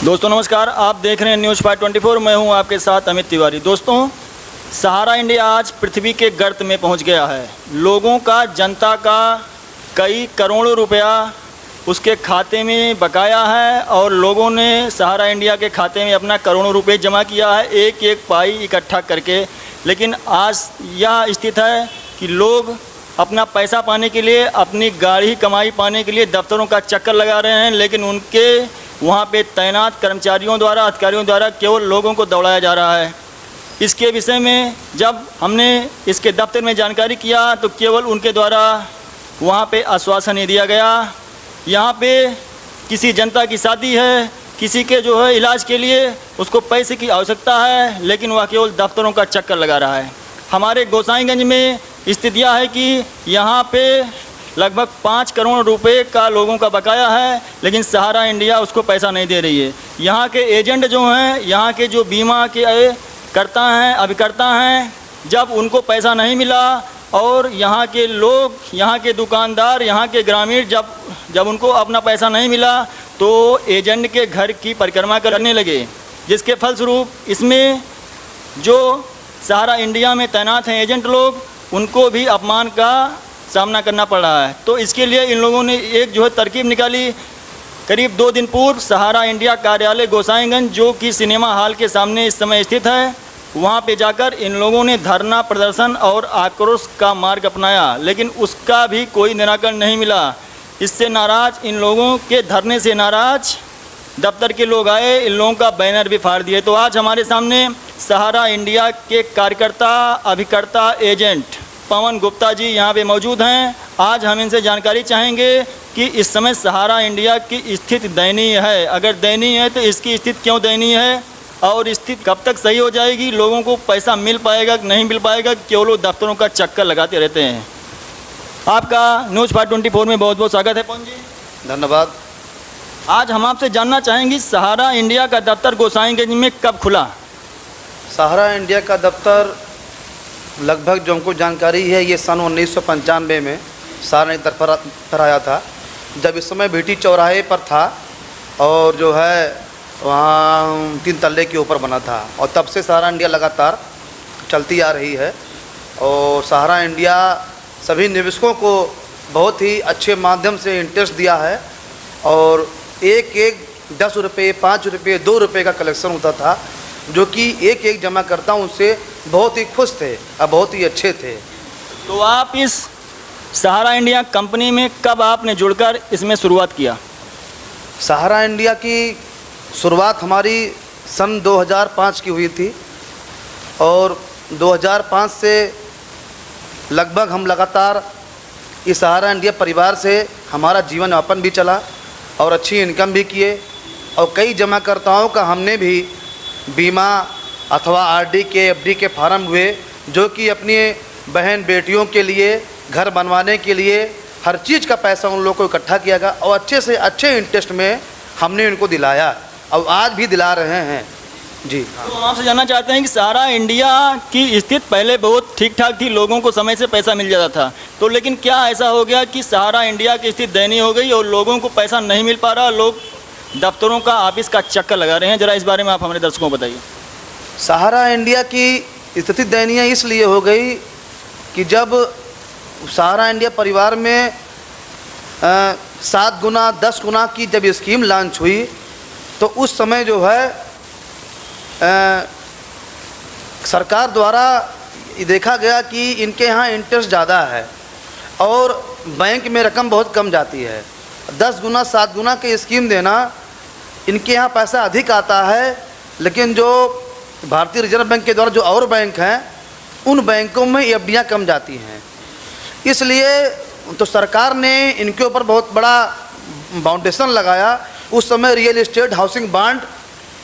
दोस्तों नमस्कार, आप देख रहे हैं न्यूज़ 524। मैं हूं आपके साथ अमित तिवारी। दोस्तों, सहारा इंडिया आज पृथ्वी के गर्त में पहुंच गया है। लोगों का, जनता का कई करोड़ों रुपया उसके खाते में बकाया है और लोगों ने सहारा इंडिया के खाते में अपना करोड़ों रुपए जमा किया है, एक एक पाई इकट्ठा करके। लेकिन आज यह स्थिति है कि लोग अपना पैसा पाने के लिए, अपनी गाढ़ी कमाई पाने के लिए दफ्तरों का चक्कर लगा रहे हैं, लेकिन उनके वहाँ पे तैनात कर्मचारियों द्वारा, अधिकारियों द्वारा केवल लोगों को दौड़ाया जा रहा है। इसके विषय में जब हमने इसके दफ्तर में जानकारी किया तो केवल उनके द्वारा वहाँ पे आश्वासन नहीं दिया गया। यहाँ पे किसी जनता की शादी है, किसी के जो है इलाज के लिए उसको पैसे की आवश्यकता है, लेकिन वह केवल दफ्तरों का चक्कर लगा रहा है। हमारे गोसाईगंज में स्थिति यह है कि यहाँ पे लगभग 5 करोड़ रुपए का लोगों का बकाया है, लेकिन सहारा इंडिया उसको पैसा नहीं दे रही है। यहाँ के एजेंट जो हैं, यहाँ के जो बीमा के करता हैं, अभिकर्ता हैं, जब उनको पैसा नहीं मिला और यहाँ के लोग, यहाँ के दुकानदार, यहाँ के ग्रामीण जब उनको अपना पैसा नहीं मिला तो एजेंट के घर की परिक्रमा करने लगे, जिसके फलस्वरूप इसमें जो सहारा इंडिया में तैनात हैं एजेंट लोग, उनको भी अपमान का सामना करना पड़ रहा है। तो इसके लिए इन लोगों ने एक जो है तरकीब निकाली। करीब 2 दिन पूर्व सहारा इंडिया कार्यालय गोसाईगंज, जो कि सिनेमा हॉल के सामने इस समय स्थित है, वहाँ पे जाकर इन लोगों ने धरना प्रदर्शन और आक्रोश का मार्ग अपनाया, लेकिन उसका भी कोई निराकरण नहीं मिला। इससे नाराज, इन लोगों के धरने से नाराज दफ्तर के लोग आए, इन लोगों का बैनर भी फाड़ दिए। तो आज हमारे सामने सहारा इंडिया के कार्यकर्ता, अभिकर्ता, एजेंट पवन गुप्ता जी यहाँ पे मौजूद हैं। आज हम इनसे जानकारी चाहेंगे कि इस समय सहारा इंडिया की स्थिति दयनीय है। अगर दयनीय है तो इसकी स्थिति क्यों दयनीय है और स्थिति कब तक सही हो जाएगी, लोगों को पैसा मिल पाएगा कि नहीं मिल पाएगा, केवल दफ्तरों का चक्कर लगाते रहते हैं। आपका न्यूज़ 524 में बहुत बहुत स्वागत है पवन जी। धन्यवाद। आज हम आपसे जानना चाहेंगे सहारा इंडिया का दफ्तर गोसाईगंज में कब खुला? सहारा इंडिया का दफ्तर लगभग जो हमको जानकारी है ये सन 1995 में सहारा इंडिया पर आया था, जब इस समय बीटी चौराहे पर था और जो है वहाँ 3 तल्ले के ऊपर बना था, और तब से सहारा इंडिया लगातार चलती आ रही है। और सहारा इंडिया सभी निवेशकों को बहुत ही अच्छे माध्यम से इंटरेस्ट दिया है और एक 10 रुपये, 5 रुपये, 2 रुपये का कलेक्शन होता था, जो कि एक जमाकर्ता उनसे बहुत ही खुश थे और बहुत ही अच्छे थे। तो आप इस सहारा इंडिया कंपनी में कब आपने जुड़कर इसमें शुरुआत किया? सहारा इंडिया की शुरुआत हमारी सन 2005 की हुई थी और 2005 से लगभग हम लगातार इस सहारा इंडिया परिवार से हमारा जीवन यापन भी चला और अच्छी इनकम भी किए, और कई जमाकर्ताओं का हमने भी बीमा अथवा आरडी के, एफडी के फार्म हुए, जो कि अपनी बहन बेटियों के लिए, घर बनवाने के लिए हर चीज़ का पैसा उन लोगों को इकट्ठा किया गया और अच्छे से अच्छे इंटरेस्ट में हमने उनको दिलाया और आज भी दिला रहे हैं जी। तो हम आपसे जानना चाहते हैं कि सहारा इंडिया की स्थिति पहले बहुत ठीक ठाक थी, लोगों को समय से पैसा मिल जाता था, तो लेकिन क्या ऐसा हो गया कि सहारा इंडिया की स्थिति दयनीय हो गई और लोगों को पैसा नहीं मिल पा रहा, लोग दफ्तरों का, ऑफिस का चक्कर लगा रहे हैं? ज़रा इस बारे में आप हमारे दर्शकों को बताइए। सहारा इंडिया की स्थिति दयनीय इसलिए हो गई कि जब सहारा इंडिया परिवार में 7 गुना 10 गुना की जब स्कीम लॉन्च हुई तो उस समय जो है सरकार द्वारा देखा गया कि इनके यहाँ इंटरेस्ट ज़्यादा है और बैंक में रकम बहुत कम जाती है। 10 गुना 7 गुना की स्कीम देना, इनके यहाँ पैसा अधिक आता है, लेकिन जो भारतीय रिजर्व बैंक के द्वारा जो और बैंक हैं उन बैंकों में एफडियाँ कम जाती हैं। इसलिए तो सरकार ने इनके ऊपर बहुत बड़ा फाउंडेशन लगाया। उस समय रियल एस्टेट, हाउसिंग बॉन्ड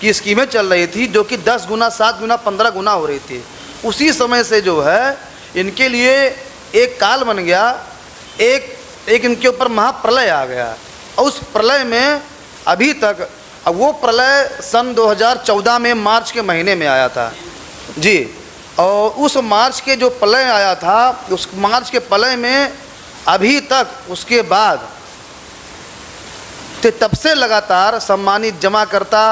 की स्कीमें चल रही थी, जो कि 10 गुना 7 गुना 15 गुना हो रही थी। उसी समय से जो है इनके लिए एक काल बन गया, एक इनके ऊपर महाप्रलय आ गया, और उस प्रलय में अभी तक, अब वो प्रलय सन 2014 में मार्च के महीने में आया था जी, और उस मार्च के जो प्रलय आया था, उस मार्च के प्रलय में अभी तक उसके बाद तब से लगातार सम्मानित जमाकर्ता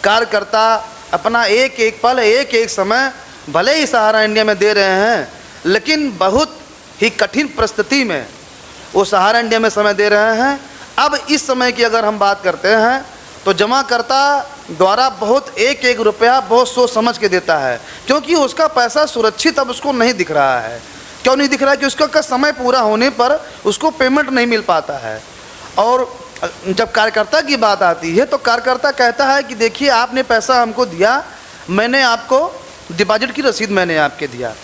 कार्यकर्ता अपना एक एक पल, एक एक समय भले ही सहारा इंडिया में दे रहे हैं, लेकिन बहुत ही कठिन परिस्थिति में वो सहारा इंडिया में समय दे रहे हैं। अब इस समय की अगर हम बात करते हैं तो जमाकर्ता द्वारा बहुत एक एक रुपया बहुत सोच समझ के देता है, क्योंकि उसका पैसा सुरक्षित अब उसको नहीं दिख रहा है। क्यों नहीं दिख रहा है? कि उसका समय पूरा होने पर उसको पेमेंट नहीं मिल पाता है। और जब कार्यकर्ता की बात आती है तो कार्यकर्ता कहता है कि देखिए आपने पैसा हमको दिया, मैंने आपको डिपॉजिट की रसीद मैंने आपके दिया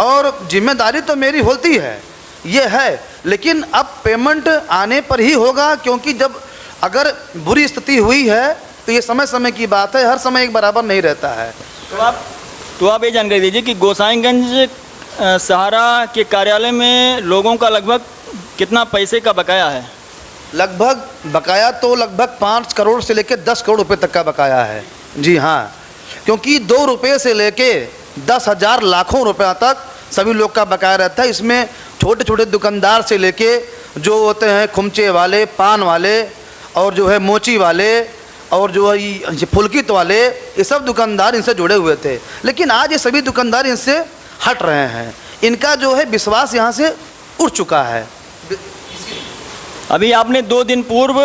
और जिम्मेदारी तो मेरी होती है, ये है, लेकिन अब पेमेंट आने पर ही होगा, क्योंकि जब अगर बुरी स्थिति हुई है तो ये समय समय की बात है, हर समय एक बराबर नहीं रहता है। तो आप ये जानकारी दीजिए कि गोसाईगंज सहारा के कार्यालय में लोगों का लगभग कितना पैसे का बकाया है? लगभग बकाया तो लगभग 5 करोड़ से लेकर 10 करोड़ रुपए तक का बकाया है। जी हाँ, क्योंकि 2 रुपये से लेके 10,000 लाखों रुपया तक सभी लोग का बकाया रहता है। इसमें छोटे छोटे दुकानदार से लेके जो होते हैं खुमचे वाले, पान वाले और जो है मोची वाले और जो है ये फुलकित वाले, ये सब दुकानदार इनसे जुड़े हुए थे, लेकिन आज ये सभी दुकानदार इनसे हट रहे हैं। इनका जो है विश्वास यहाँ से उठ चुका है। अभी आपने 2 दिन पूर्व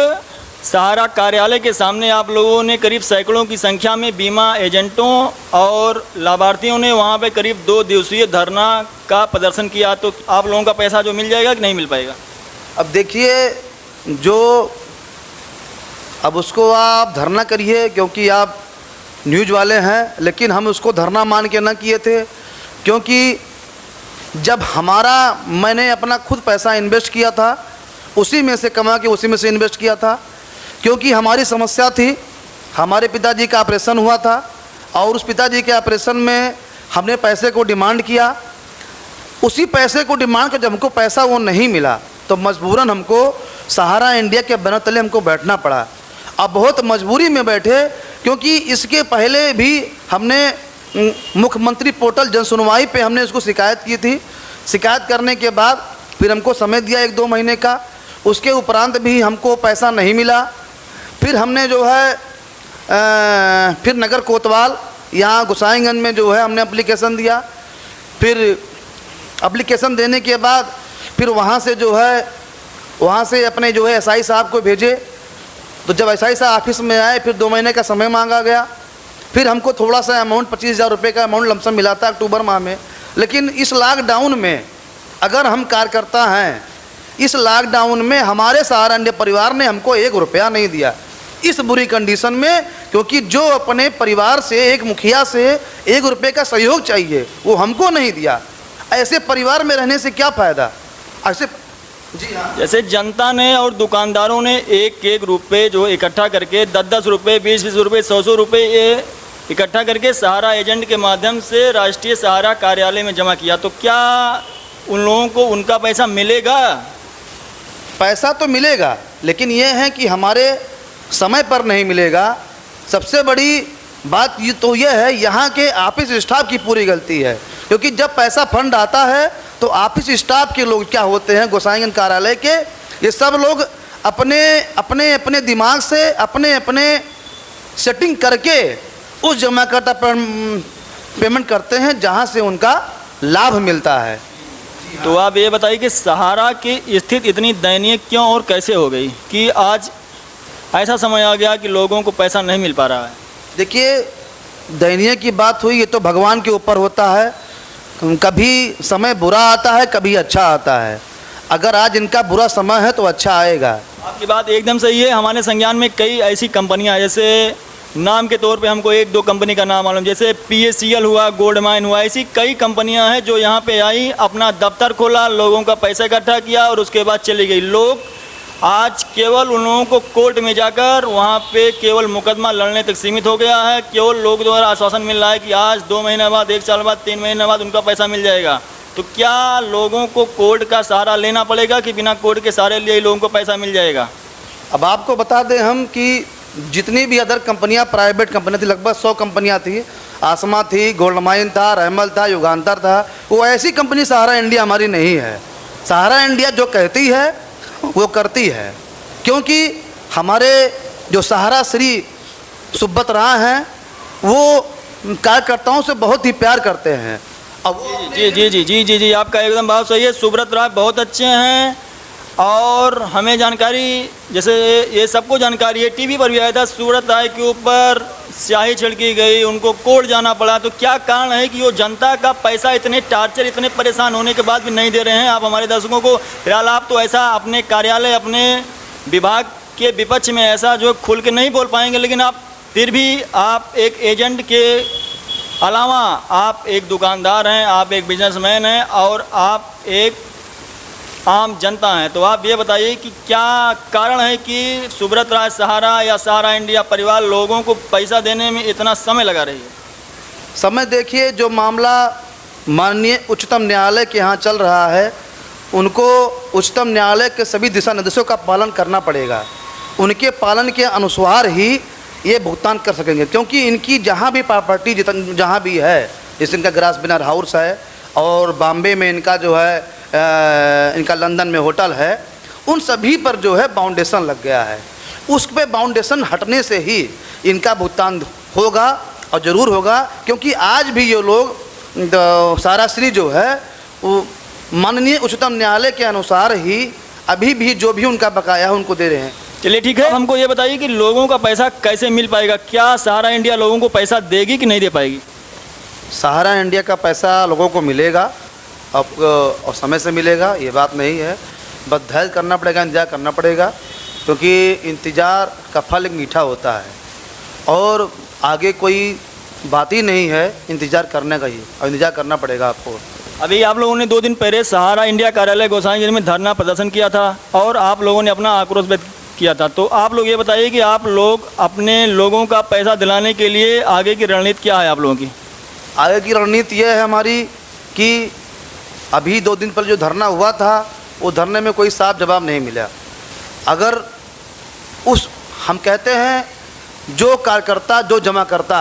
सहारा कार्यालय के सामने आप लोगों ने करीब सैकड़ों की संख्या में बीमा एजेंटों और लाभार्थियों ने वहाँ पे करीब 2 दिवसीय धरना का प्रदर्शन किया, तो आप लोगों का पैसा जो मिल जाएगा कि नहीं मिल पाएगा? अब देखिए, जो अब उसको आप धरना करिए क्योंकि आप न्यूज़ वाले हैं, लेकिन हम उसको धरना मान के ना किए थे, क्योंकि जब मैंने अपना खुद पैसा इन्वेस्ट किया था, उसी में से कमा के उसी में से इन्वेस्ट किया था, क्योंकि हमारी समस्या थी, हमारे पिताजी का ऑपरेशन हुआ था और उस पिताजी के ऑपरेशन में हमने पैसे को डिमांड किया। उसी पैसे को डिमांड कर जब हमको पैसा वो नहीं मिला तो मजबूरन हमको सहारा इंडिया के बैनर तले हमको बैठना पड़ा। अब बहुत मजबूरी में बैठे, क्योंकि इसके पहले भी हमने मुख्यमंत्री पोर्टल जन सुनवाई पे हमने इसको शिकायत की थी। शिकायत करने के बाद फिर हमको समय दिया 1-2 महीने का, उसके उपरांत भी हमको पैसा नहीं मिला। फिर हमने जो है फिर नगर कोतवाल यहाँ गोसाईगंज में जो है हमने एप्लीकेशन दिया। फिर एप्लीकेशन देने के बाद फिर वहाँ से अपने जो है एसआई साहब को भेजे। तो जब एसआई साहब ऑफिस में आए फिर 2 महीने का समय मांगा गया। फिर हमको थोड़ा सा अमाउंट 25,000 रुपये का अमाउंट लमसम मिला था अक्टूबर माह में। लेकिन इस लॉकडाउन में अगर हम कार्यकर्ता हैं, इस लॉकडाउन में हमारे सहारा इंडिया परिवार ने हमको 1 रुपया नहीं दिया, इस बुरी कंडीशन में, क्योंकि जो अपने परिवार से एक मुखिया से 1 रुपये का सहयोग चाहिए वो हमको नहीं दिया। ऐसे परिवार में रहने से क्या फ़ायदा? ऐसे जी हाँ, जैसे जनता ने और दुकानदारों ने एक रुपये जो इकट्ठा करके 10-10 रुपये, 20-20 रुपये, 100-100 रुपये ये इकट्ठा करके सहारा एजेंट के माध्यम से राष्ट्रीय सहारा कार्यालय में जमा किया, तो क्या उन लोगों को उनका पैसा मिलेगा? पैसा तो मिलेगा, लेकिन ये है कि हमारे समय पर नहीं मिलेगा। सबसे बड़ी बात ये तो ये है, यहाँ के ऑफिस स्टाफ की पूरी गलती है, क्योंकि जब पैसा फंड आता है तो ऑफिस स्टाफ के लोग क्या होते हैं, गोसाईगंज कार्यालय के, ये सब लोग अपने दिमाग से अपने सेटिंग करके उस जमाकर्ता पर पेमेंट करते हैं जहाँ से उनका लाभ मिलता है। तो आप ये बताइए कि सहारा की स्थिति इतनी दयनीय क्यों और कैसे हो गई कि आज ऐसा समय आ गया कि लोगों को पैसा नहीं मिल पा रहा है? देखिए, दयनीय की बात हुई, ये तो भगवान के ऊपर होता है। कभी समय बुरा आता है, कभी अच्छा आता है। अगर आज इनका बुरा समय है तो अच्छा आएगा। आपकी बात एकदम सही है। हमारे संज्ञान में कई ऐसी कंपनियां, जैसे नाम के तौर पे हमको 1-2 कंपनी का नाम मालूम, जैसे PACL हुआ, गोल्ड माइन हुआ, ऐसी कई कंपनियां हैं जो यहाँ पे आई, अपना दफ्तर खोला, लोगों का पैसा इकट्ठा किया और उसके बाद चली गई। लोग आज केवल उन लोगों को कोर्ट में जाकर वहाँ पे केवल मुकदमा लड़ने तक सीमित हो गया है। केवल लोग द्वारा आश्वासन मिल रहा है कि आज 2 महीने बाद, 1 साल बाद, 3 महीने बाद उनका पैसा मिल जाएगा। तो क्या लोगों को कोर्ट का सहारा लेना पड़ेगा कि बिना कोर्ट के सहारे लिए लोगों को पैसा मिल जाएगा? अब आपको बता दें हम कि जितनी भी अदर कंपनियां, प्राइवेट कंपनियां थी, लगभग 100 कंपनियां थी। आसमा थी, गोल्ड माइन था, रहमल था, युगांतर था। वो ऐसी कंपनी सहारा इंडिया हमारी नहीं है। सहारा इंडिया जो कहती है वो करती है, क्योंकि हमारे जो सहारा श्री सुब्रत राय हैं, वो कार्यकर्ताओं से बहुत ही प्यार करते हैं। अब जी जी जी जी जी जी आपका एकदम बात सही है। सुब्रत राय बहुत अच्छे हैं और हमें जानकारी, जैसे ये सबको जानकारी है, टीवी पर भी आया था, सुब्रत राय के ऊपर स्याही छिड़की गई, उनको कोर्ट जाना पड़ा। तो क्या कारण है कि वो जनता का पैसा इतने टार्चर, इतने परेशान होने के बाद भी नहीं दे रहे हैं? आप हमारे दर्शकों को, फिलहाल आप तो ऐसा अपने कार्यालय, अपने विभाग के विपक्ष में ऐसा जो खुल के नहीं बोल पाएंगे, लेकिन आप फिर भी आप एक एजेंट के अलावा आप एक दुकानदार हैं, आप एक बिजनेसमैन हैं और आप एक आम जनता हैं। तो आप ये बताइए कि क्या कारण है कि सुब्रत राय सहारा या सहारा इंडिया परिवार लोगों को पैसा देने में इतना समय लगा रही है? समय देखिए, जो मामला माननीय उच्चतम न्यायालय के यहाँ चल रहा है, उनको उच्चतम न्यायालय के सभी दिशा निर्देशों का पालन करना पड़ेगा। उनके पालन के अनुसार ही ये भुगतान कर सकेंगे, क्योंकि इनकी जहाँ भी प्रॉपर्टी जहाँ भी है, जैसे इनका ग्रासबिनर हाउस है और बॉम्बे में इनका जो है इनका लंदन में होटल है, उन सभी पर जो है बाउंडेशन लग गया है। उस पे बाउंडेशन हटने से ही इनका भुगतान होगा और ज़रूर होगा, क्योंकि आज भी ये लोग सहाराश्री जो है वो माननीय उच्चतम न्यायालय के अनुसार ही अभी भी जो भी उनका बकाया है उनको दे रहे हैं। चलिए ठीक है, हमको ये बताइए कि लोगों का पैसा कैसे मिल पाएगा? क्या सहारा इंडिया लोगों को पैसा देगी कि नहीं दे पाएगी? सहारा इंडिया का पैसा लोगों को मिलेगा और समय से मिलेगा, ये बात नहीं है। बस धैर्य करना पड़ेगा, इंतज़ार करना पड़ेगा, क्योंकि इंतज़ार का फल एक मीठा होता है और आगे कोई बात ही नहीं है इंतज़ार करने का ही, और इंतज़ार करना पड़ेगा आपको। अभी आप लोगों ने 2 दिन पहले सहारा इंडिया कार्यालय गोसाईगंज में धरना प्रदर्शन किया था और आप लोगों ने अपना आक्रोश व्यक्त किया था। तो आप लोग ये बताइए कि आप लोग अपने लोगों का पैसा दिलाने के लिए आगे की रणनीति क्या है आप लोगों की? आगे की रणनीति ये है हमारी कि अभी 2 दिन पहले जो धरना हुआ था, वो धरने में कोई साफ जवाब नहीं मिला। अगर हम कहते हैं जो कार्यकर्ता, जो जमा करता,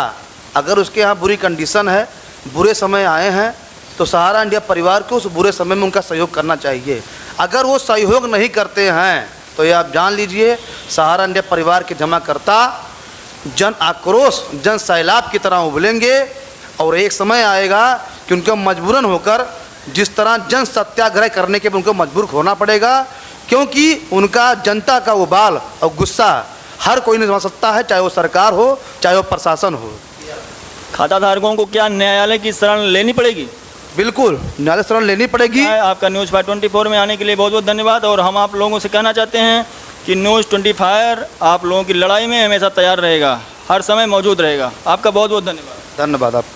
अगर उसके यहाँ बुरी कंडीशन है, बुरे समय आए हैं, तो सहारा इंडिया परिवार को उस बुरे समय में उनका सहयोग करना चाहिए। अगर वो सहयोग नहीं करते हैं तो ये आप जान लीजिए, सहारा इंडिया परिवार के जमा करता जन आक्रोश, जन सैलाब की तरह उबलेंगे और एक समय आएगा कि उनको मजबूरन होकर जिस तरह जन सत्याग्रह करने के उनको मजबूर होना पड़ेगा, क्योंकि उनका जनता का उबाल और गुस्सा हर कोई नहीं समझ सकता है, चाहे वो सरकार हो, चाहे वो प्रशासन हो। खाता धारकों को क्या न्यायालय की शरण लेनी पड़ेगी? बिल्कुल न्यायालय शरण लेनी पड़ेगी। आपका न्यूज़ 524 में आने के लिए बहुत बहुत धन्यवाद। और हम आप लोगों से कहना चाहते हैं कि न्यूज़ 25 आप लोगों की लड़ाई में हमेशा तैयार रहेगा, हर समय मौजूद रहेगा। आपका बहुत बहुत धन्यवाद। धन्यवाद आपका।